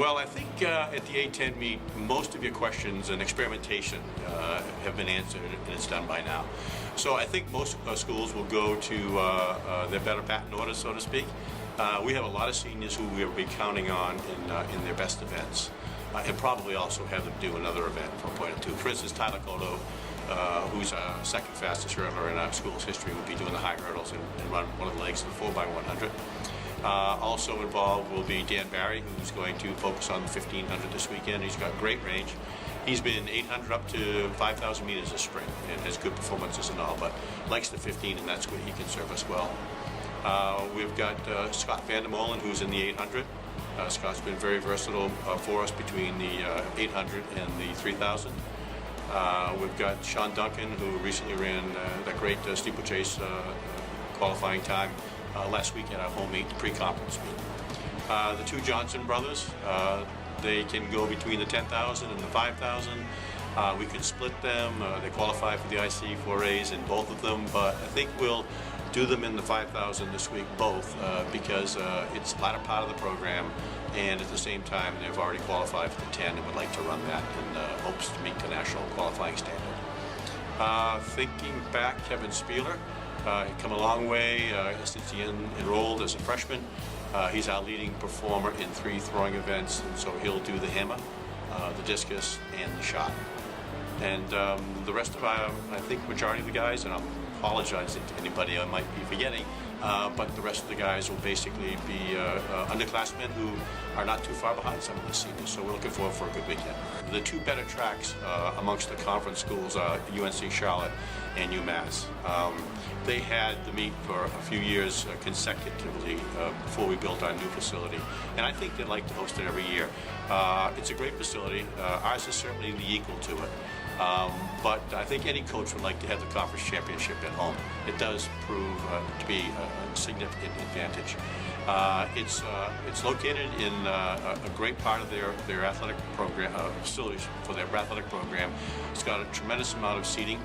Well, I think at the A-10 meet, most of your questions and experimentation have been answered, and it's done by now. So I think most schools will go to their better batting order, so to speak. We have a lot of seniors who we will be counting on in their best events, and probably also have them do another event for a point or two. For instance, Tyler Cotto, who's second fastest hurdler in our school's history, will be doing the high hurdles and run one of the legs of the 4x100. Also involved will be Dan Barry, who's going to focus on the 1500 this weekend. He's got great range. He's been 800 up to 5,000 meters this spring and has good performances and all, but likes the 15, and that's where he can serve us well. We've got Scott Vandermolen, who's in the 800. Scott's been very versatile for us between the 800 and the 3,000. We've got Sean Duncan, who recently ran that great steeplechase qualifying time last week at our home meet, the pre-conference meet. The two Johnson brothers, they can go between the 10,000 and the 5,000. We could split them. They qualify for the IC4As in both of them, but I think we'll do them in the 5,000 this week, both, because it's the latter part of the program, and at the same time they've already qualified for the 10 and would like to run that in hopes to meet the national qualifying standard. Thinking back, Kevin Spieler, come a long way since he enrolled as a freshman. He's our leading performer in 3 throwing events, and so he'll do the hammer, the discus, and the shot. And the rest of our, I think, majority of the guys, and I'm apologizing to anybody I might be forgetting, but the rest of the guys will basically be underclassmen who are not too far behind some of the seniors, so we're looking forward for a good weekend. The two better tracks amongst the conference schools are UNC Charlotte and UMass. They had the meet for a few years consecutively before we built our new facility, and I think they'd like to host it every year. It's a great facility. Ours is certainly the equal to it. But I think any coach would like to have the conference championship at home. It does prove to be a significant advantage. It's located in a great part of their athletic program, facilities for their athletic program. It's got a tremendous amount of seating.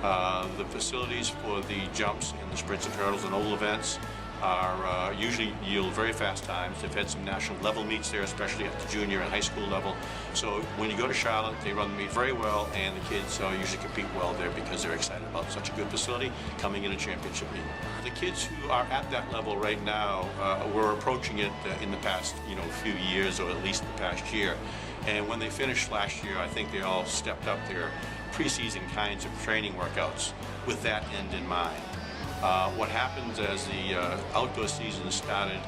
The facilities for the jumps and the sprints and hurdles and oval events are usually yield very fast times. They've had some national level meets there, especially at the junior and high school level. So when you go to Charlotte, they run the meet very well, and the kids usually compete well there because they're excited about such a good facility coming in a championship meet. The kids who are at that level right now were approaching it in the past few years, or at least the past year. And when they finished last year, I think they all stepped up their preseason kinds of training workouts with that end in mind. What happened as the outdoor season started,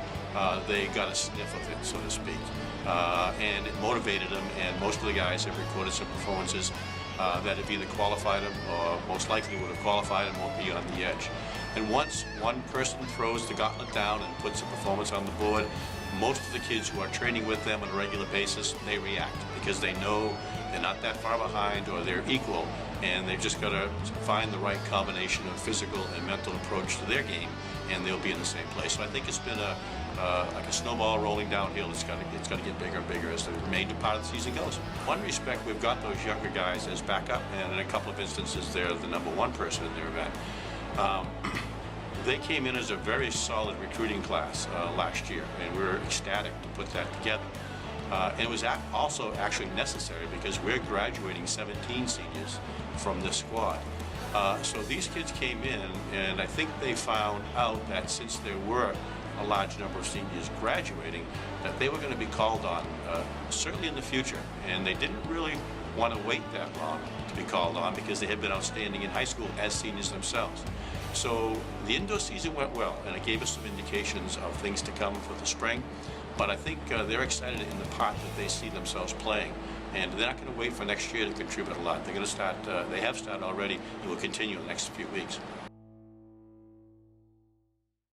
they got a sniff of it, so to speak, and it motivated them, and most of the guys have recorded some performances that have either qualified them or most likely would have qualified and won't be on the edge. And once one person throws the gauntlet down and puts a performance on the board, most of the kids who are training with them on a regular basis, they react because they know they're not that far behind or they're equal, and they've just got to find the right combination of physical and mental approach to their game, and they'll be in the same place. So I think it's been like a snowball rolling downhill. It's got to get bigger and bigger as the remainder part of the season goes. In one respect, we've got those younger guys as backup, and in a couple of instances, they're the #1 person in their event. They came in as a very solid recruiting class last year, and we were ecstatic to put that together. And it was also actually necessary because we're graduating 17 seniors from this squad. So these kids came in, and I think they found out that since there were a large number of seniors graduating, that they were going to be called on certainly in the future, and they didn't really want to wait that long to be called on because they had been outstanding in high school as seniors themselves. So the indoor season went well, and it gave us some indications of things to come for the spring. But I think they're excited in the part that they see themselves playing, and they're not going to wait for next year to contribute a lot. They're going to start. They have started already, and will continue in the next few weeks.